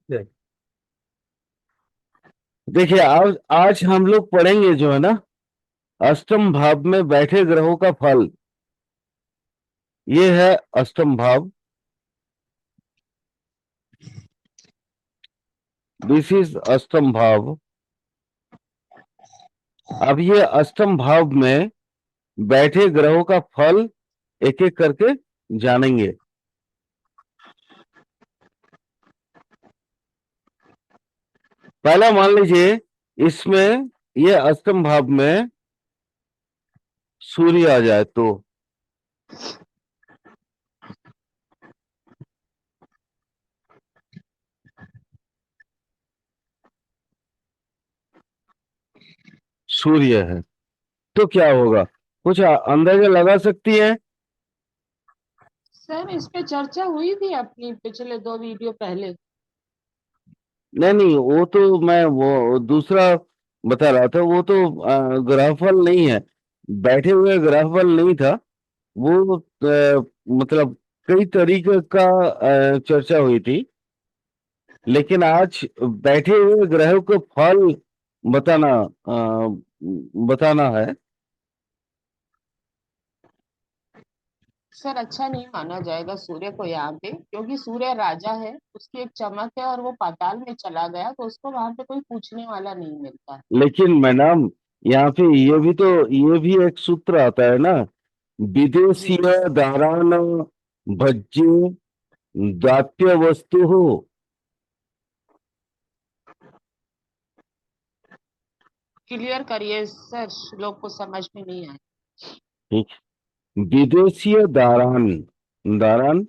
है। देखिए, आज आज हम लोग पढ़ेंगे जो है ना, अष्टम भाव में बैठे ग्रहों का फल। ये है अष्टम भाव। दिस इज अष्टम भाव। अब ये अष्टम भाव में बैठे ग्रहों का फल एक एक करके जानेंगे। पहला मान लीजिए, इसमें ये अष्टम भाव में सूर्य आ जाए तो सूर्य है तो क्या होगा? कुछ अंदाजा लगा सकती है? सर इस पे चर्चा हुई थी अपनी पिछले 2 वीडियो पहले। नहीं नहीं, वो तो मैं वो दूसरा बता रहा था। वो तो ग्राहफल नहीं है, बैठे हुए ग्राहफल नहीं था वो। मतलब कई तरीके का चर्चा हुई थी, लेकिन आज बैठे हुए ग्रहों को फल बताना बताना है। सर अच्छा नहीं माना जाएगा सूर्य को यहाँ पे, क्योंकि सूर्य राजा है, उसकी एक चमक है और वो पाताल में चला गया तो उसको वहां पे कोई पूछने वाला नहीं मिलता। लेकिन मैडम, यहाँ पे ये भी एक सूत्र आता है ना, जी। विदेशीय दारान भज्य दात्य वस्तु हो। क्लियर करिए सर, लोग को समझ में नहीं आया। ठीक। विदेशीय दारान, दारान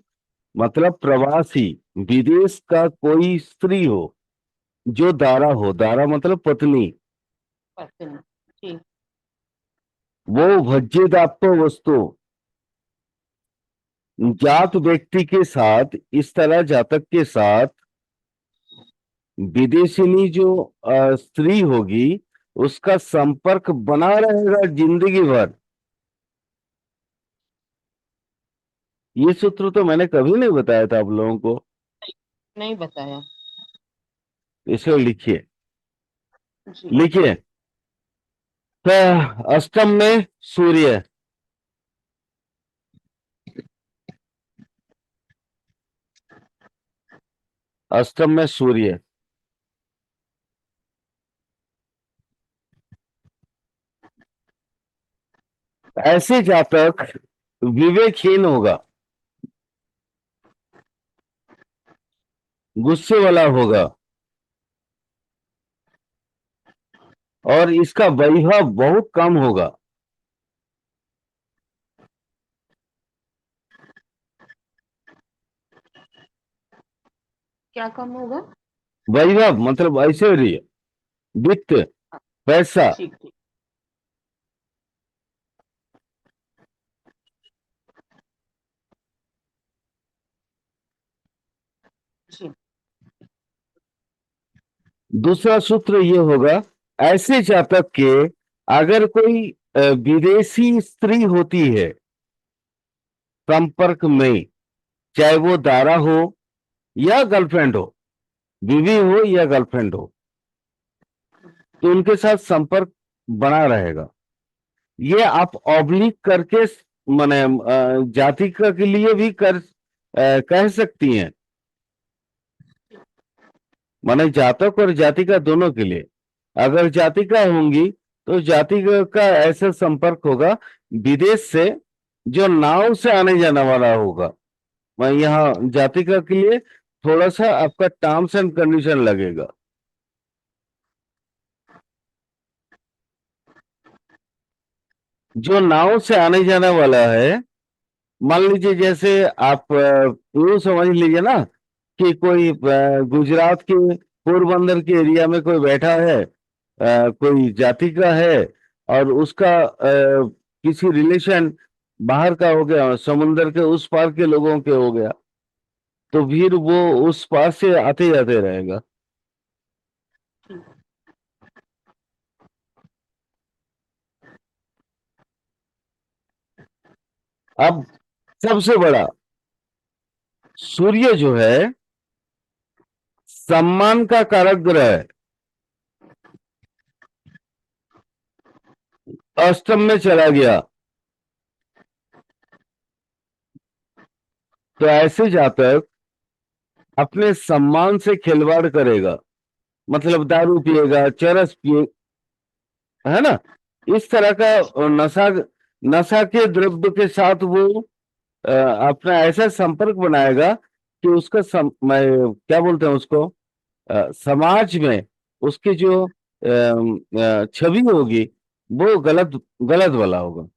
मतलब प्रवासी, विदेश का कोई स्त्री हो जो दारा हो, दारा मतलब पत्नी, पता नहीं। ठीक। वो भज्येदाप्य वस्तु जात व्यक्ति के साथ, इस तरह जातक के साथ विदेशिनी जो स्त्री होगी, उसका संपर्क बना रहेगा जिंदगी भर। ये सूत्र तो मैंने कभी नहीं बताया था आप लोगों को। नहीं बताया। इसे लिखिए, जी। लिखिए। तो अष्टम में सूर्य, अष्टम में सूर्य, ऐसे जातक विवेकहीन होगा, गुस्से वाला होगा, और इसका वैभव बहुत कम होगा। क्या कम होगा? वैभव मतलब ऐश्वर्य, वित्त, पैसा। ठीक ठीक। जी। दूसरा सूत्र ये होगा, ऐसे जातक के अगर कोई विदेशी स्त्री होती है संपर्क में, चाहे वो दारा हो या गर्लफ्रेंड हो, बीवी हो या गर्लफ्रेंड हो, तो उनके साथ संपर्क बना रहेगा। ये आप ऑब्लिक करके माने जातिका के लिए भी कह सकती हैं, माने जातक और जातिका दोनों के लिए। अगर जातिका होंगी तो जातिका का ऐसा संपर्क होगा विदेश से, जो नाव से आने जाने वाला होगा। मैं यहाँ जातिका के लिए थोड़ा सा आपका टर्म्स एंड कंडीशन लगेगा। जो नाव से आने जाने वाला है, मान लीजिए जैसे आप यूं समझ लीजिए ना कि कोई गुजरात के पोरबंदर के एरिया में कोई बैठा है, कोई जाति का है, और उसका किसी रिलेशन बाहर का हो गया, समुंदर के उस पार के लोगों के हो गया, तो फिर वो उस पार से आते जाते रहेगा। अब सबसे बड़ा, सूर्य जो है सम्मान का कारक ग्रह है, अष्टम में चला गया, तो ऐसे जातक अपने सम्मान से खिलवाड़ करेगा, मतलब दारू पिएगा, चरस पिए, है ना, इस तरह का नशा, नशा के द्रव्य के साथ वो अपना ऐसा संपर्क बनाएगा कि उसका क्या बोलते हैं उसको, समाज में उसकी जो छवि होगी वो गलत गलत वाला होगा।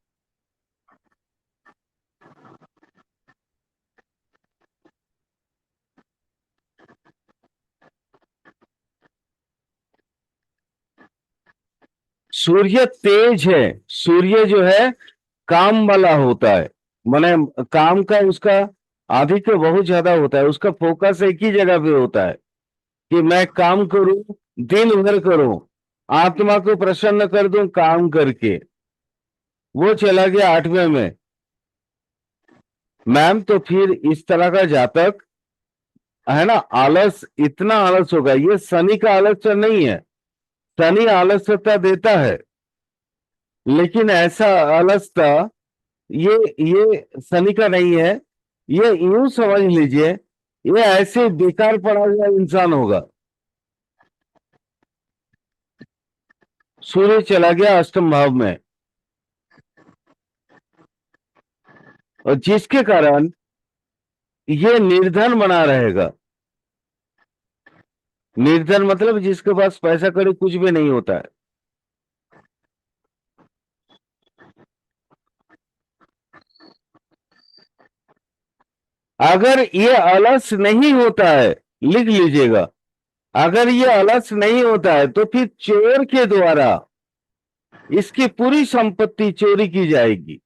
सूर्य तेज है, सूर्य जो है काम वाला होता है, माने काम का उसका आधिक्य बहुत ज्यादा होता है, उसका फोकस एक ही जगह पे होता है कि मैं काम करूं, दिन भर करूं, आत्मा को प्रसन्न कर दूं काम करके। वो चला गया आठवें में मैम, तो फिर इस तरह का जातक है ना, आलस, इतना आलस होगा, ये शनि का आलस्य नहीं है, शनि आलस्यता देता है, लेकिन ऐसा आलस्य ये ये शनि का नहीं है, ये यूं समझ लीजिए, ये ऐसे बेकार पड़ा हुआ इंसान होगा। सूर्य चला गया अष्टम भाव में, और जिसके कारण ये निर्धन बना रहेगा। निर्धन मतलब जिसके पास पैसा कड़ी कुछ भी नहीं होता है। अगर ये आलस नहीं होता है, लिख लीजिएगा, अगर ये आलस नहीं होता है तो फिर चोर के द्वारा इसकी पूरी संपत्ति चोरी की जाएगी।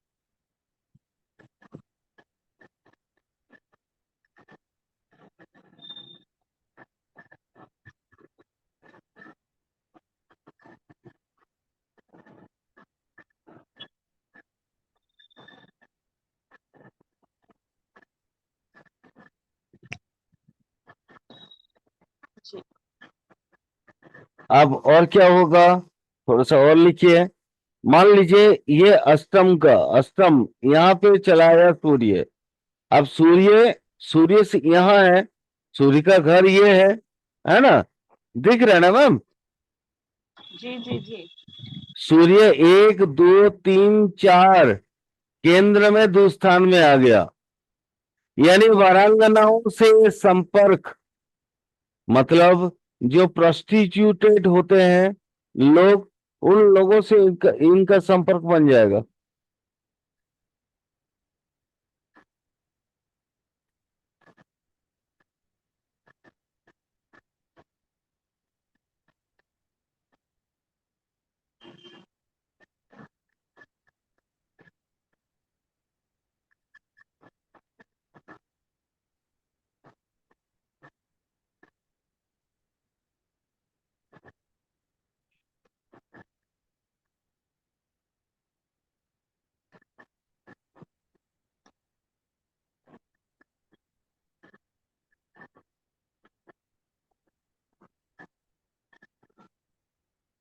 जी अब और क्या होगा, थोड़ा सा और लिखिए। मान लीजिए ये अष्टम का अष्टम यहाँ पे चलाया सूर्य, अब सूर्य, सूर्य से यहाँ है, सूर्य का घर ये है ना, दिख रहा है ना मैम। जी जी जी। सूर्य एक दो तीन चार केंद्र में दो स्थान में आ गया, यानी वारांगनाओं से संपर्क, मतलब जो प्रोस्टिट्यूटेड होते हैं लोग, उन लोगों से इनका संपर्क बन जाएगा।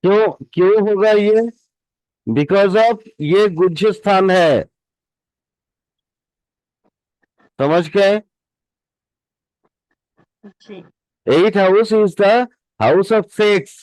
क्यों क्यों होगा ये, बिकॉज ऑफ ये गुज्ज स्थान है, समझ गए। जी। 8th house is the house of sex.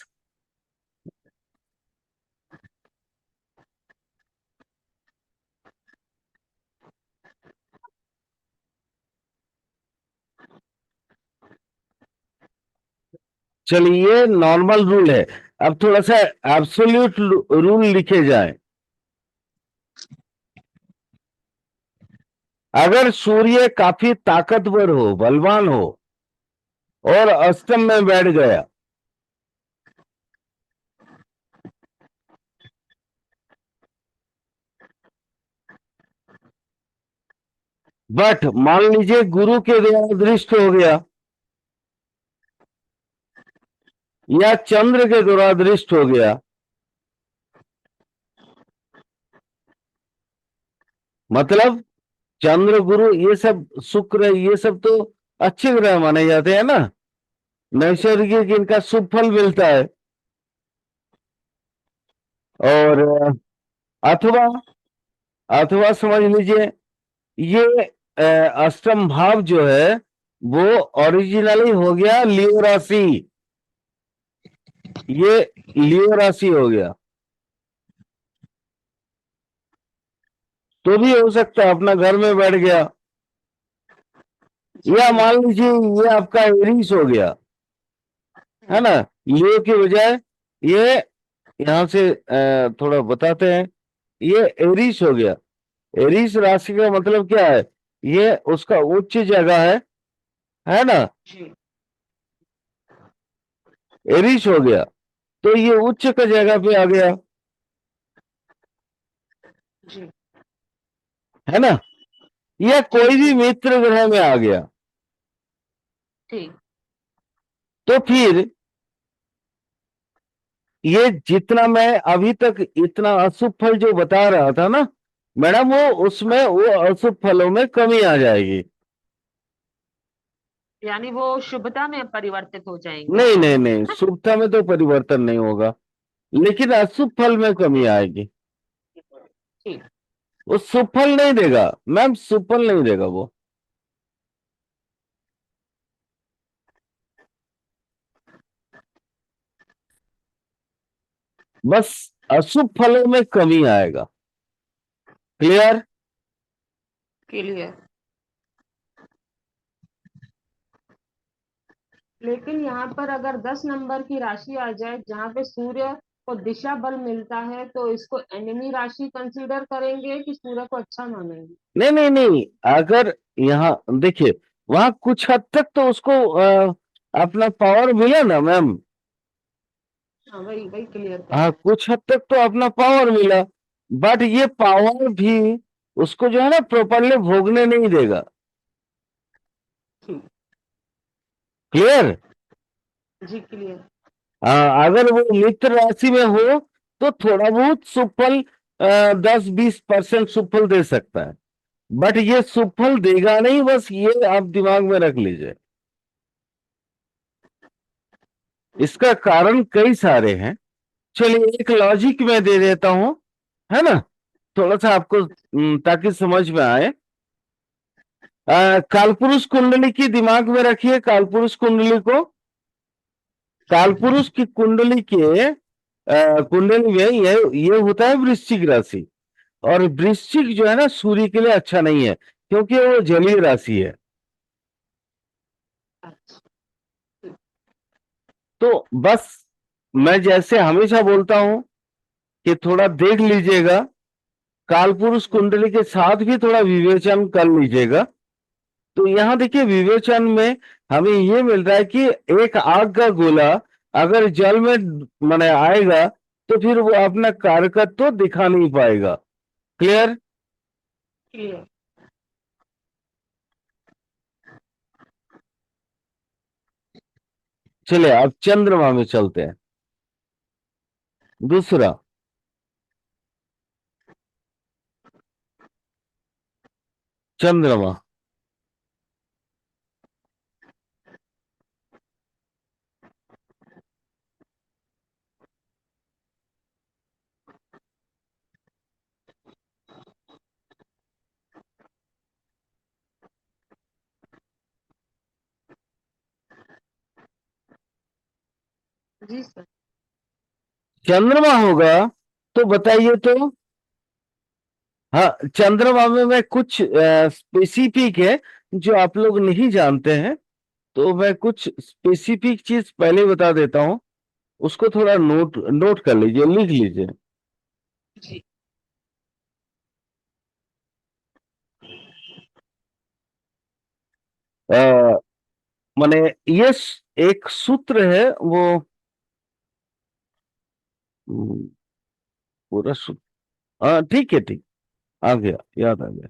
चलिए नॉर्मल रूल है, अब थोड़ा सा एब्सोल्यूट रूल लिखे जाए। अगर सूर्य काफी ताकतवर हो, बलवान हो, और अष्टम में बैठ गया, बट मान लीजिए गुरु के द्वारा दृष्ट हो गया, या चंद्र के द्वारा दृष्ट हो गया, मतलब चंद्र गुरु ये सब, शुक्र ये सब तो अच्छे ग्रह माने जाते हैं ना, नैसर्गिक इनका शुभ फल मिलता है। और अथवा अथवा समझ लीजिए, ये अष्टम भाव जो है वो ओरिजिनली हो गया लियो राशि, ये लियो राशि हो गया। तो भी हो सकता है अपना घर में बैठ गया। या मान लीजिए ये आपका एरीज हो गया, है ना, लियो के बजाय ये, यहां से थोड़ा बताते हैं, ये एरीज हो गया। एरीज राशि का मतलब क्या है, ये उसका उच्च जगह है ना, जी एरीज हो गया, तो ये उच्च का जगह पे आ गया, जी है ना, या जी कोई भी जी मित्र ग्रह में आ गया। ठीक। तो फिर ये जितना मैं अभी तक इतना अशुभ फल जो बता रहा था ना मैडम, वो उसमें वो अशुभ फलों में कमी आ जाएगी। यानी वो शुभता में परिवर्तित हो जाएंगे। नहीं नहीं नहीं, शुभता में तो परिवर्तन नहीं होगा, लेकिन अशुभ फल में कमी आएगी। ठीक। वो शुभ फल नहीं देगा मैम, शुभ फल नहीं देगा वो। बस अशुभ फलों में कमी आएगा। क्लियर? क्लियर। लेकिन यहाँ पर अगर 10 नंबर की राशि आ जाए जहाँ पे सूर्य को दिशा बल मिलता है, तो इसको एनिमी राशि कंसीडर करेंगे कि सूर्य को अच्छा मानेंगे? नहीं नहीं नहीं, अगर यहाँ देखिए, वहां कुछ हद तक तो उसको अपना पावर मिला ना मैम। हाँ, वही वही क्लियर कर हाँ, रहे कुछ हद तक तो अपना पावर मिला, बट ये पावर भी उसको जो है ना प्रॉपरली भोगने नहीं देगा। हैं। क्लियर? ठीक। जी क्लियर। अगर वो मित्र राशि में हो तो थोड़ा बहुत सुफल 10-20% सुफल दे सकता है, बट ये सुफल देगा नहीं, बस ये आप दिमाग में रख लीजिए। इसका कारण कई सारे हैं। चलिए एक लॉजिक में दे देता हूं, है ना, थोड़ा सा आपको ताकि समझ में आए। कालपुरुष कुंडली की दिमाग में रखिए, कालपुरुष कुंडली को। कालपुरुष की कुंडली के कुंडली में ये होता है वृश्चिक राशि। और वृश्चिक जो है ना सूर्य के लिए अच्छा नहीं है, क्योंकि वो जलीय राशि है। अच्छा। तो बस मैं जैसे हमेशा बोलता हूं कि थोड़ा देख लीजिएगा, कालपुरुष कुंडली के साथ भी थोड़ा विवेचन कर लीजिएगा। तो यहां देखिए विवेचन में हमें ये मिल रहा है कि एक आग का गोला अगर जल में माने आएगा तो फिर वो अपना कार्यकर्ता तो दिखा नहीं पाएगा। क्लियर? क्लियर। चलिए अब चंद्रमा में चलते हैं। दूसरा, चंद्रमा। जी सर। चंद्रमा होगा तो बताइए तो। हाँ, चंद्रमा में मैं कुछ स्पेसिफिक है जो आप लोग नहीं जानते हैं, तो मैं कुछ स्पेसिफिक चीज पहले बता देता हूं, उसको थोड़ा नोट नोट कर लीजिए, लिख लीजिए। जी आ, माने ये एक सूत्र है वो, हम्म, पूरा सूत्र, हाँ ठीक है, ठीक, आ गया, याद आ गया।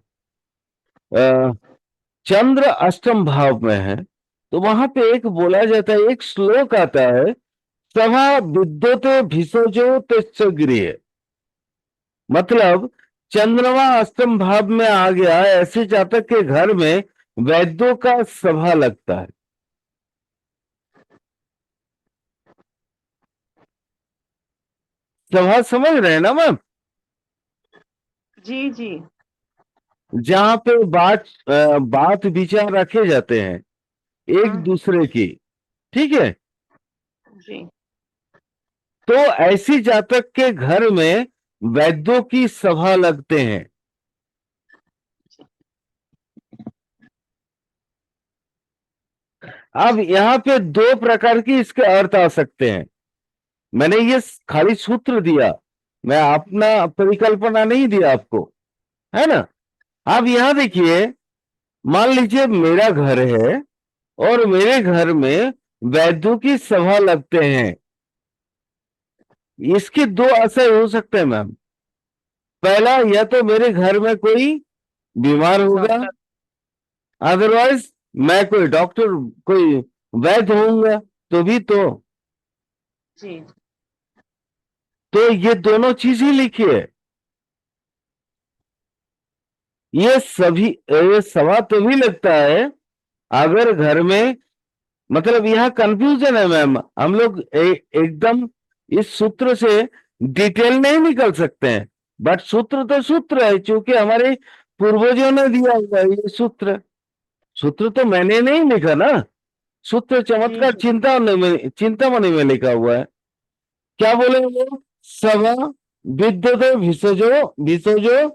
अ, चंद्र अष्टम भाव में है, तो वहां पे एक बोला जाता है, एक श्लोक आता है, सभा विद्युत भिषजो तेज गृह। मतलब चंद्रमा अष्टम भाव में आ गया, ऐसे जातक के घर में वैद्यों का सभा लगता है। सभा समझ रहे हैं ना मैम? जी जी। जहाँ पे बात विचार रखे जाते हैं एक हाँ दूसरे की, ठीक है। जी। तो ऐसी जातक के घर में वैद्यों की सभा लगते हैं। अब यहाँ पे दो प्रकार की इसके अर्थ आ सकते हैं। मैंने ये खाली सूत्र दिया, मैं अपना परिकल्पना नहीं दिया आपको, है ना। अब यहां देखिए, मान लीजिए मेरा घर है और मेरे घर में वैद्यों की सभा लगते हैं। इसके दो आशय हो सकते हैं मैम। पहला, या तो मेरे घर में कोई बीमार होगा, डॉक्टर। अदरवाइज मैं कोई डॉक्टर, कोई वैद्य होऊंगा, तो भी जी तो ये दोनों चीज ही लिखी है। ये सवाल तभी लगता है अगर घर में, मतलब यहाँ कंफ्यूजन है मैम। हम लोग एकदम इस सूत्र से डिटेल नहीं निकल सकते हैं, बट सूत्र तो सूत्र है, क्योंकि हमारे पूर्वजों ने दिया हुआ है ये सूत्र। सूत्र तो मैंने नहीं लिखा ना, सूत्र जी चमत्कार जी। चिंतामणि में लिखा हुआ है। क्या बोले वो? सभा विद्युत भिषजो भिषजो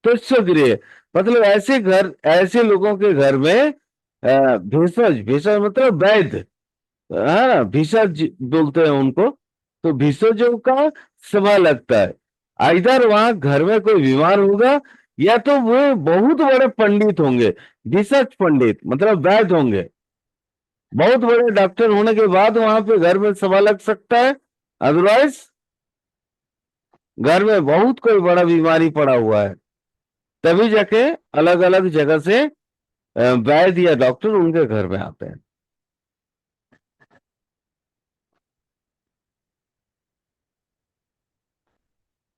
तुष्यगृह। मतलब ऐसे लोगों के घर में भेषज, भेषज मतलब वैद्य, है ना, भेषज बोलते हैं उनको। तो भेषजों का सभा लगता है। इधर वहां घर में कोई बीमार होगा, या तो वो बहुत बड़े पंडित होंगे, भेषज पंडित मतलब वैद्य होंगे, बहुत बड़े डॉक्टर होने के बाद वहां पे घर में सभा लग सकता है। अदरवाइज घर में बहुत कोई बड़ा बीमारी पड़ा हुआ है, तभी जाके अलग अलग जगह से वैद्य या डॉक्टर उनके घर में आते हैं।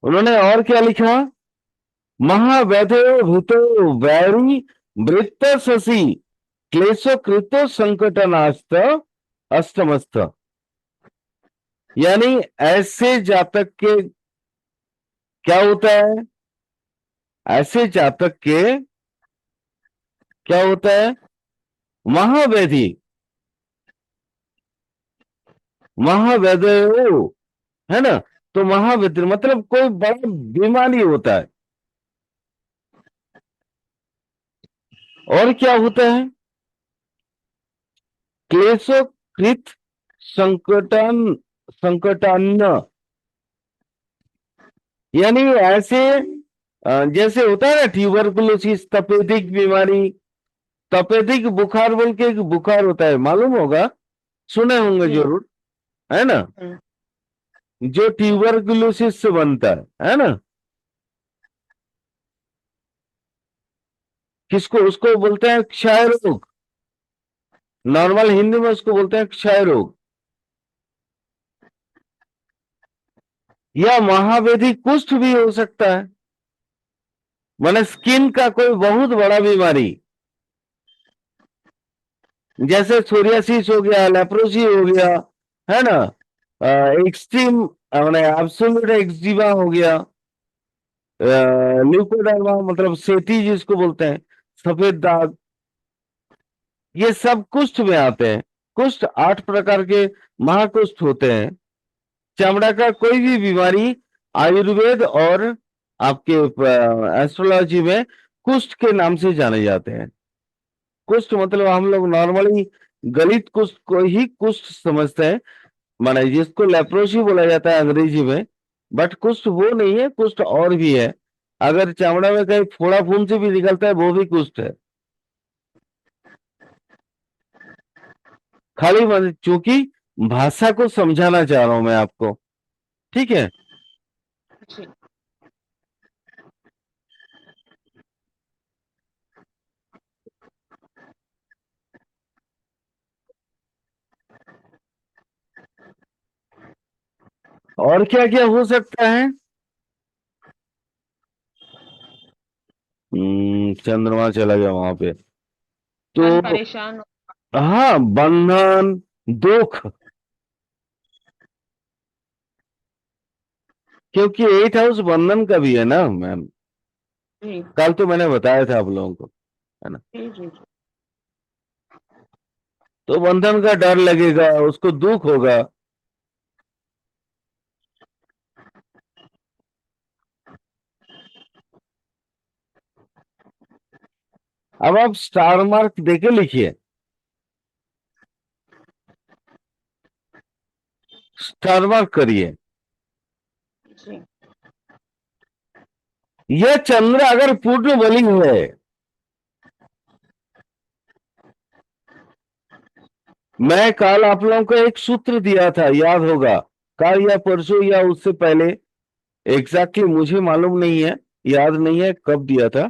उन्होंने और क्या लिखा? महाव्यधयो भूतो वैरी वृत्त शशि क्लेशो कृतो संकटनास्त अष्टमस्थ। यानी ऐसे जातक के क्या होता है? ऐसे जातक के क्या होता है? महाव्याधि, महाव्यधयो, है ना। तो महाव्याधि मतलब कोई बड़ा बीमारी होता है। और क्या होता है? क्लेशो कृत संकटन संकटान्न। यानी ऐसे जैसे होता है ना ट्यूबरकुलोसिस, तपेदिक बीमारी, तपेदिक बुखार बोल के एक बुखार होता है, मालूम होगा, सुने होंगे जी। जरूर, है ना, हम्म, जो ट्यूबरकुलोसिस से बनता है ना। किसको? उसको बोलते हैं क्षय रोग। नॉर्मल हिंदी में उसको बोलते हैं क्षय रोग। या महाव्याधि कुष्ठ भी हो सकता है, माने स्किन का कोई बहुत बड़ा बीमारी, जैसे सोरियासिस हो गया, लेप्रोसी हो गया, है ना, एक्सट्रीम मैंने एब्सोल्यूट एक्जिमा हो गया, ल्यूकोडर्मा मतलब सेती जिसको बोलते हैं, सफेद दाग, ये सब कुष्ठ में आते हैं। कुष्ठ 8 प्रकार के महाकुष्ठ होते हैं। चमड़ा का कोई भी बीमारी आयुर्वेद और आपके एस्ट्रोलॉजी में कुष्ठ के नाम से जाने जाते हैं। कुष्ठ मतलब हम लोग नॉर्मली गलित कुष्ठ को ही कुष्ठ समझते हैं, माने जिसको लेप्रोसी बोला जाता है अंग्रेजी में। बट कुष्ठ वो नहीं है, कुष्ठ और भी है। अगर चमड़ा में कहीं फोड़ा फुंसी भी निकलता है, वो भी कुष्ठ है। खाली चूंकि भाषा को समझाना चाह रहा हूं मैं आपको, ठीक है। जी। और क्या क्या हो सकता है? चंद्रमा चला गया वहां पे, मन तो परेशान हाँ, बंधन, दुख, क्योंकि 8 हाउस बंधन का भी है ना मैम, जी कल तो मैंने बताया था आप लोगों को, है ना। जी जी। तो बंधन का डर लगेगा, उसको दुख होगा। अब आप स्टार मार्क देके लिखिए, स्टार मार्क करिए। जी यह चंद्र अगर पूर्ण बली है, मैं कल आप लोगों को एक सूत्र दिया था, याद होगा, कल या परसों या उससे पहले, एग्जैक्टली मुझे मालूम नहीं है, याद नहीं है कब दिया था।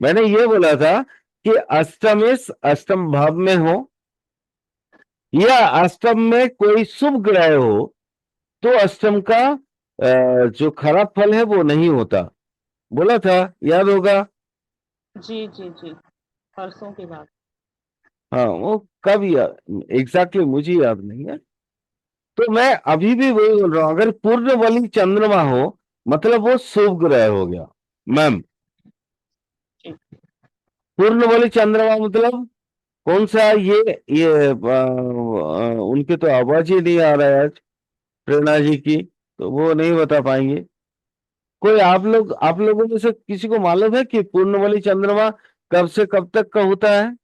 मैंने ये बोला था कि अष्टमेश अष्टम भाव में हो या अष्टम में कोई शुभ ग्रह हो, तो अष्टम का जो खराब फल है वो नहीं होता, बोला था, याद होगा। जी जी जी, परसों की बात। हाँ वो कब याद एग्जैक्टली मुझे याद नहीं है। तो मैं अभी भी वही बोल रहा हूं, अगर पूर्ण बली चंद्रमा हो मतलब वो शुभ ग्रह हो गया मैम। जी पूर्ण बली चंद्रमा मतलब कौन सा, ये उनके तो आवाज ही नहीं आ रहा है आज, प्रेरणा जी की, तो वो नहीं बता पाएंगे। कोई आप लोगों में से किसी को मालूम है कि पूर्ण बली चंद्रमा कब से कब तक का होता है?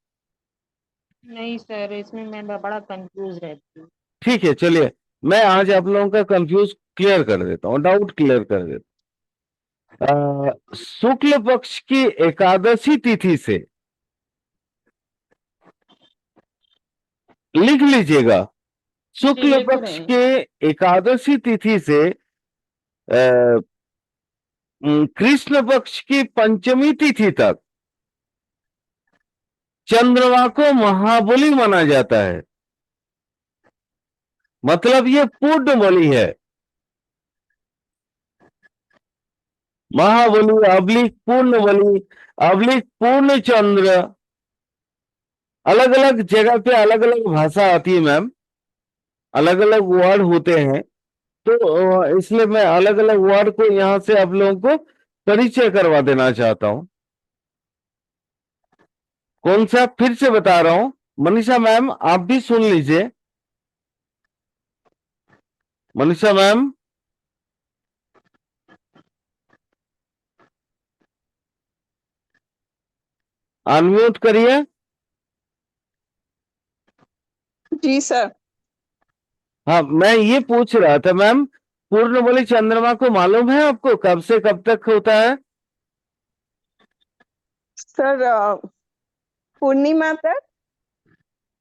नहीं सर, इसमें मैं बड़ा कंफ्यूज रहती हूँ। ठीक है, चलिए मैं आज आप लोगों का कंफ्यूज क्लियर कर देता हूँ, डाउट क्लियर कर देता हूँ। शुक्ल पक्ष की एकादशी तिथि से, लिख लीजिएगा, जी शुक्ल लिख रहे पक्ष हैं। के एकादशी तिथि से कृष्ण पक्ष की पंचमी तिथि तक चंद्रमा को महाबली माना जाता है। मतलब ये पूर्ण बली है, महाबली अब्लिक पूर्ण बली अब्लिक पूर्ण चंद्र, अलग अलग जगह पे अलग अलग भाषा आती है मैम, अलग अलग वर्ड होते हैं। तो इसलिए मैं अलग अलग वर्ड को यहां से आप लोगों को परिचय करवा देना चाहता हूं। कौन सा फिर से बता रहा हूं, मनीषा मैम आप भी सुन लीजिए। मनीषा मैम अनम्यूट करिए। जी सर। हाँ मैं ये पूछ रहा था मैम, पूर्णबली चंद्रमा को मालूम है आपको कब से कब तक होता है? सर पूर्णिमा तक।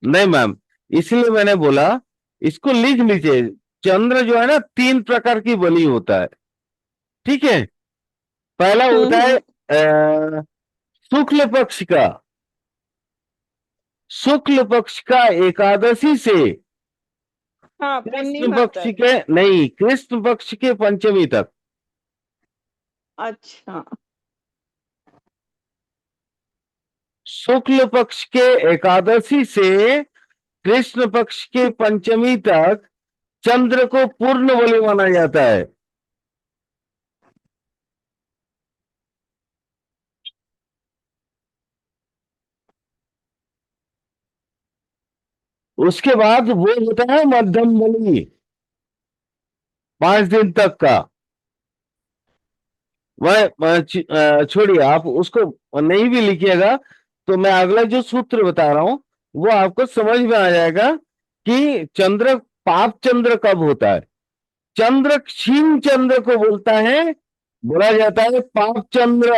नहीं मैम, इसलिए मैंने बोला इसको लिख लीजिए। चंद्र जो है ना 3 प्रकार की बलि होता है, ठीक है। पहला होता है हम्म। शुक्ल पक्ष का, शुक्ल पक्ष का एकादशी से हाँ कृष्ण पूर्णिमा पक्ष तक। के, नहीं, कृष्ण पक्ष के पंचमी तक। अच्छा। शुक्ल पक्ष के एकादशी से कृष्ण पक्ष के पंचमी तक चंद्र को पूर्ण बलि माना जाता है। उसके बाद वो होता है मध्यम बलि, 5 दिन तक का। वह छोड़िए, आप उसको नहीं भी लिखिएगा तो मैं अगला जो सूत्र बता रहा हूं वो आपको समझ में आ जाएगा कि चंद्र पाप चंद्र कब होता है। चंद्र क्षीण चंद्र को बोला जाता है पाप चंद्र,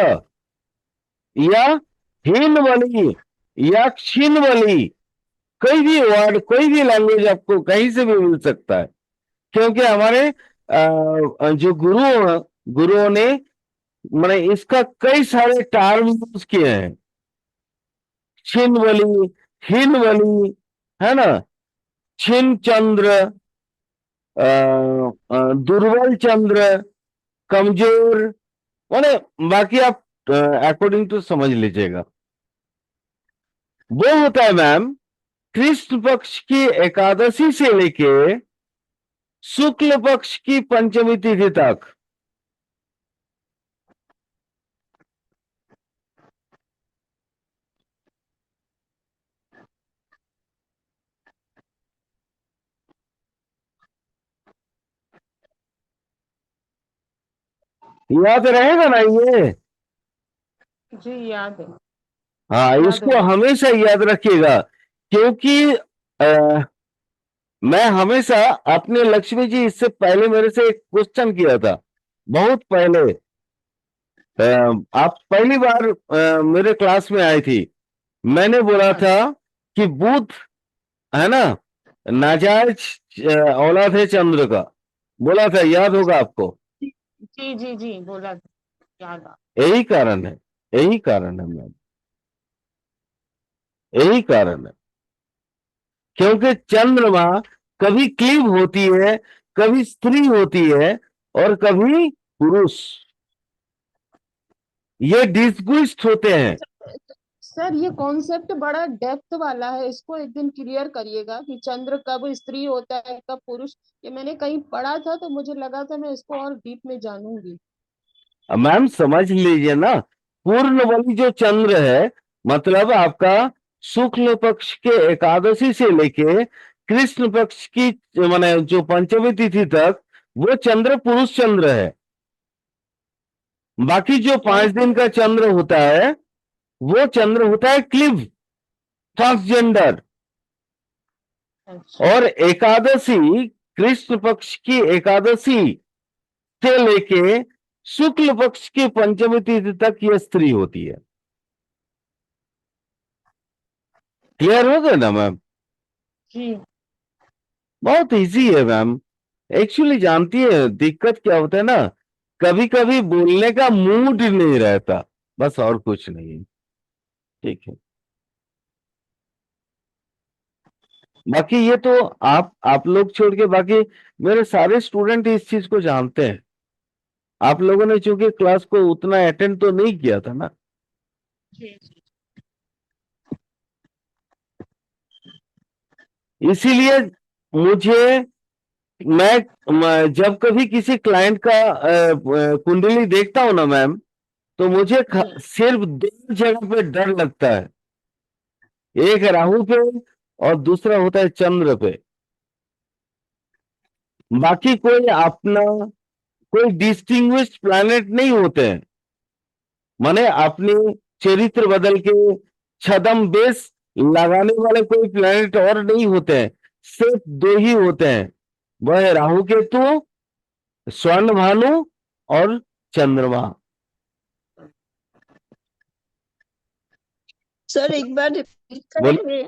या हीन बलि, या क्षीण बलि। कोई भी वर्ड कोई भी लैंग्वेज आपको कहीं से भी मिल सकता है, क्योंकि हमारे जो गुरुओं ने मैंने इसका कई सारे टर्म यूज किए हैं, छिन्न बलि, हीन बलि, है ना, छिन्न चंद्र, दुर्बल चंद्र, कमजोर, माने बाकी आप अकॉर्डिंग टू समझ लीजिएगा। वो होता है मैम कृष्ण पक्ष की एकादशी से लेके शुक्ल पक्ष की पंचमी तिथि तक याद रहेगा ना ये? जी याद है। हाँ, याद इसको होगा। हमेशा याद रखिएगा, क्योंकि मैं हमेशा अपने लक्ष्मी जी, इससे पहले मेरे से एक क्वेश्चन किया था बहुत पहले। आप पहली बार मेरे क्लास में आई थी, मैंने बोला था कि बुध है ना, नाजायज औलाद है चंद्र का, बोला था, याद होगा आपको? जी जी जी, बोला था, याद आ। यही कारण है, यही कारण है मैम, यही कारण है, क्योंकि चंद्रमा कभी क्लीव होती है, कभी स्त्री होती है, और कभी पुरुष, ये डिस्ग्विस्ट होते हैं। सर ये कॉन्सेप्ट बड़ा डेप्थ वाला है, इसको एक दिन क्लियर करिएगा कि चंद्र कब स्त्री होता है कब पुरुष। ये मैंने कहीं पढ़ा था तो मुझे लगा था मैं इसको और डीप में जानूंगी। मैम समझ लीजिए ना, पूर्णवली जो चंद्र है, मतलब आपका शुक्ल पक्ष के एकादशी से लेके कृष्ण पक्ष की माने जो पंचमी तिथि तक, वो चंद्र पुरुष चंद्र है। बाकी जो 5 दिन का चंद्र होता है, वो चंद्र होता है क्लिव, ट्रांसजेंडर। अच्छा। और एकादशी, कृष्ण पक्ष की एकादशी से लेके शुक्ल पक्ष की पंचमी तिथि तक यह स्त्री होती है। क्लियर हो गया ना मैम? जी। बहुत इजी है मैम। एक्चुअली जानती है दिक्कत क्या होता है ना, कभी कभी बोलने का मूड नहीं रहता, बस और कुछ नहीं है। ठीक है, बाकी ये तो आप लोग छोड़ के बाकी मेरे सारे स्टूडेंट इस चीज को जानते हैं। आप लोगों ने चूंकि क्लास को उतना अटेंड तो नहीं किया था ना, जी जी। इसीलिए मुझे मैं जब कभी किसी क्लाइंट का कुंडली देखता हूं ना मैम, तो मुझे सिर्फ 2 जगह पे डर लगता है। एक है राहु पे, और दूसरा होता है चंद्र पे। बाकी कोई अपना कोई डिस्टिंग्विश्ड प्लैनेट नहीं होते हैं, माने अपनी चरित्र बदल के छदम बेस लगाने वाले कोई प्लैनेट और नहीं होते हैं। सिर्फ 2 ही होते हैं, वह है राहु केतु, स्वर्ण भानु, और चंद्रमा। सर एक बार रिपीट बोल। करेंगे,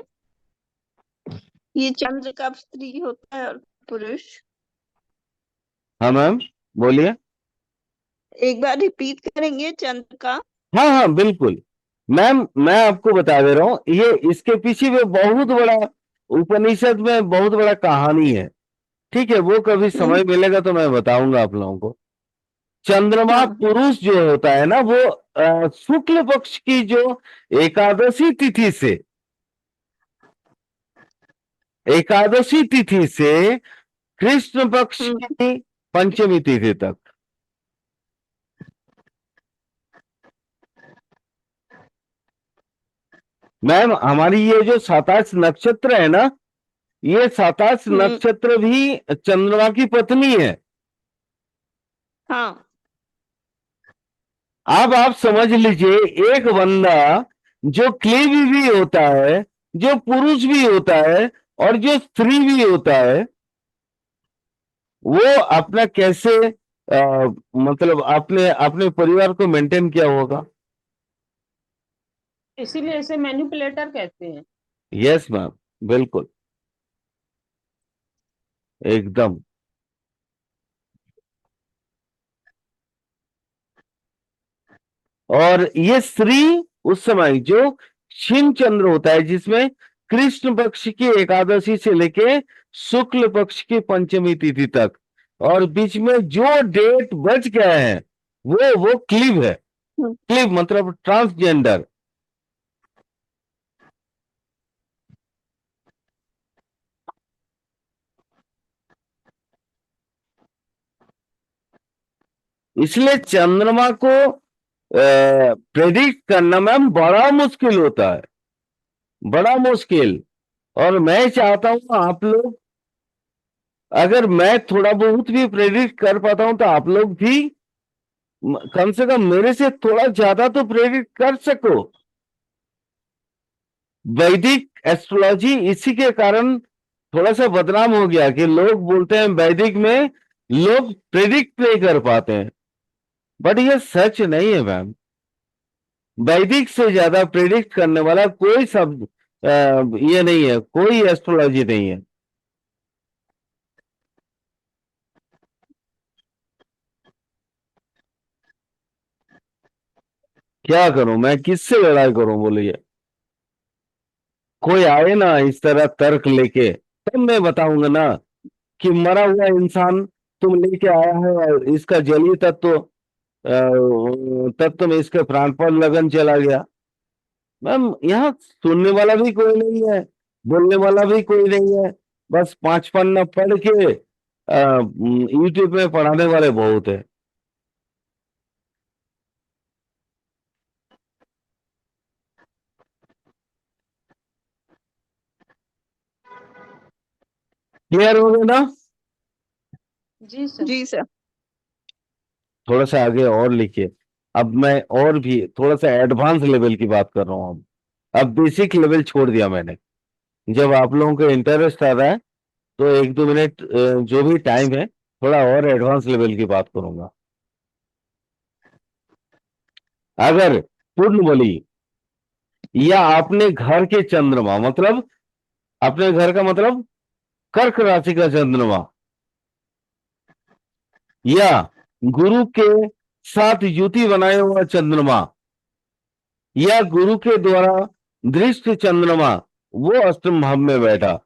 ये चंद्र कब स्त्री होता है और पुरुष? हाँ मैम, बोलिए। एक बार रिपीट करेंगे चंद्र का। हाँ हाँ बिल्कुल मैम, मैं आपको बता दे रहा हूं, ये इसके पीछे में बहुत बड़ा उपनिषद में बहुत बड़ा कहानी है। ठीक है, वो कभी समय मिलेगा तो मैं बताऊंगा आप लोगों को। चंद्रमा हाँ। पुरुष जो होता है ना, वो शुक्ल पक्ष की जो एकादशी तिथि से, एकादशी तिथि से कृष्ण पक्ष की पंचमी तिथि तक। मैम हमारी ये जो 27 नक्षत्र है ना, ये 27 नक्षत्र भी चंद्रमा की पत्नी है। हाँ। अब आप समझ लीजिए, एक बंदा जो क्लीवी भी होता है, जो पुरुष भी होता है, और जो स्त्री भी होता है, वो अपना कैसे मतलब अपने अपने परिवार को मेंटेन किया होगा। इसीलिए इसे मैनिपुलेटर कहते हैं। यस मैम, बिल्कुल, एकदम। और ये स्त्री उस समय जो क्षीण चंद्र होता है, जिसमें कृष्ण पक्ष की एकादशी से लेके शुक्ल पक्ष की पंचमी तिथि तक, और बीच में जो डेट बच गए हैं, वो क्लीव है। क्लीव मतलब ट्रांसजेंडर। इसलिए चंद्रमा को प्रेडिक्ट करना मैम बड़ा मुश्किल होता है, बड़ा मुश्किल। और मैं चाहता हूं आप लोग, अगर मैं थोड़ा बहुत भी प्रेडिक्ट कर पाता हूं, तो आप लोग भी कम से कम मेरे से थोड़ा ज्यादा तो प्रेरित कर सको। वैदिक एस्ट्रोलॉजी इसी के कारण थोड़ा सा बदनाम हो गया कि लोग बोलते हैं वैदिक में लोग प्रेडिक्ट नहीं कर पाते हैं, बट ये सच नहीं है मैम। वैदिक से ज्यादा प्रेडिक्ट करने वाला कोई शब्द ये नहीं है, कोई एस्ट्रोलॉजी नहीं है। क्या करूं मैं, किससे लड़ाई करूं बोलिए। कोई आए ना इस तरह तर्क लेके, तब मैं बताऊंगा ना कि मरा हुआ इंसान तुम लेके आया है और इसका जलीय तत्व में इसके प्राण पर लगन चला गया। मैम यहाँ सुनने वाला भी कोई नहीं है, बोलने वाला भी कोई नहीं है, बस 5 पन्ना पढ़ के यूट्यूब में पढ़ाने वाले बहुत है। क्लियर हो गया ना? जी सर। जी सर। थोड़ा सा आगे और लिखिए। अब मैं और भी थोड़ा सा एडवांस लेवल की बात कर रहा हूँ। अब बेसिक लेवल छोड़ दिया मैंने। जब आप लोगों को इंटरेस्ट आ रहा है तो 1-2 मिनट जो भी टाइम है थोड़ा और एडवांस लेवल की बात करूंगा। अगर पूर्ण बली या अपने घर के चंद्रमा, मतलब अपने घर का मतलब कर्क राशि का चंद्रमा, या गुरु के साथ युति बनाए हुआ चंद्रमा, या गुरु के द्वारा दृष्ट चंद्रमा वो अष्टम भाव में बैठा,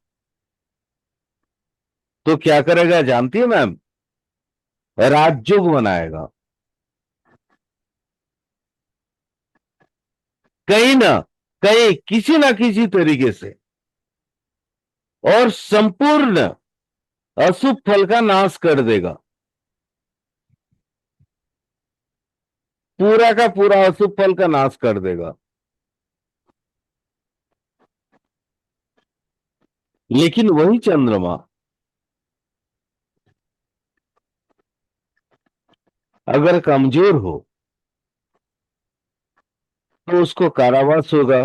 तो क्या करेगा जानती है मैम? राजयोग बनाएगा। कहीं ना कहीं किसी ना किसी तरीके से, और संपूर्ण अशुभ फल का नाश कर देगा। पूरा का पूरा अशुभ फल का नाश कर देगा। लेकिन वही चंद्रमा अगर कमजोर हो तो उसको कारावास होगा,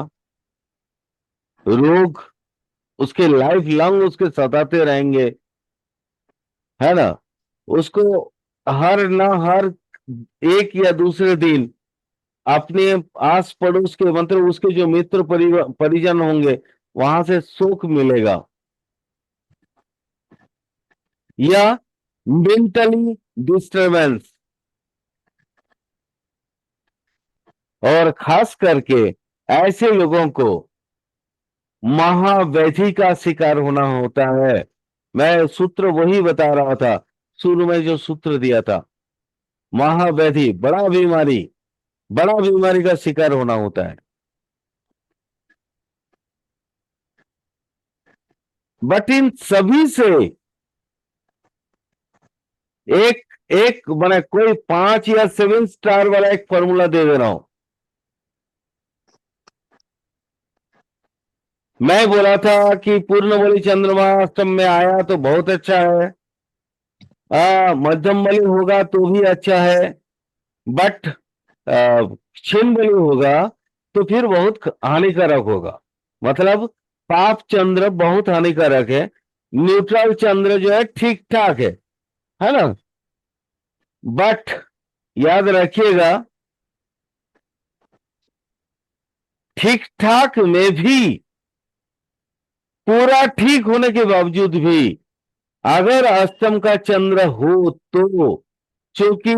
रोग उसके लाइफ लॉन्ग उसके सताते रहेंगे, है ना। उसको हर ना हर एक या दूसरे दिन अपने आस पड़ोस के, मतलब उसके जो मित्र परिजन होंगे वहां से सुख मिलेगा, या मेंटली डिस्टरबेंस, और खास करके ऐसे लोगों को महाव्याधि का शिकार होना होता है। मैं सूत्र वही बता रहा था, शुरू में जो सूत्र दिया था, महाव्याधि बड़ा बीमारी का शिकार होना होता है। बट इन सभी से एक एक मैंने कोई 5 या 7 स्टार वाला एक फॉर्मूला दे दे रहा हूं। मैं बोला था कि पूर्णबली चंद्रमा अष्टम में आया तो बहुत अच्छा है, मध्यम बली होगा तो भी अच्छा है, बट क्षीण बली होगा तो फिर बहुत हानिकारक होगा। मतलब पाप चंद्र बहुत हानिकारक है, न्यूट्रल चंद्र जो है ठीक ठाक है ना। बट याद रखिएगा, ठीक ठाक में भी, पूरा ठीक होने के बावजूद भी अगर अष्टम का चंद्र हो तो, चूंकि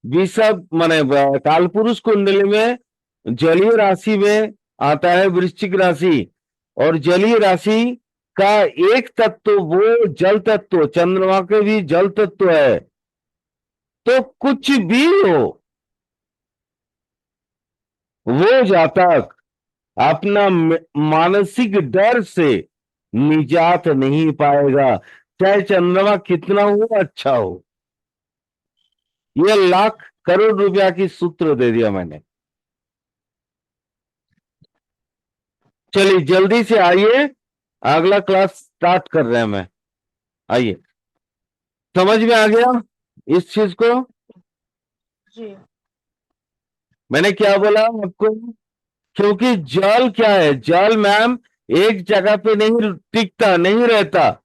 विषभ माने कालपुरुष कुंडली में जलीय राशि में आता है वृश्चिक राशि, और जलीय राशि का एक तत्व वो जल तत्व, चंद्रमा के भी जल तत्व है, तो कुछ भी हो वो जातक अपना मानसिक डर से निजात नहीं पाएगा, चाहे चंद्रमा कितना हो अच्छा हो। ये लाख करोड़ रुपया की सूत्र दे दिया मैंने। चलिए जल्दी से आइए, अगला क्लास स्टार्ट कर रहे हैं। मैं आइए, समझ में आ गया इस चीज को? जी। मैंने क्या बोला आपको? क्योंकि जल क्या है, जल मैम एक जगह पे नहीं टिकता, नहीं रहता,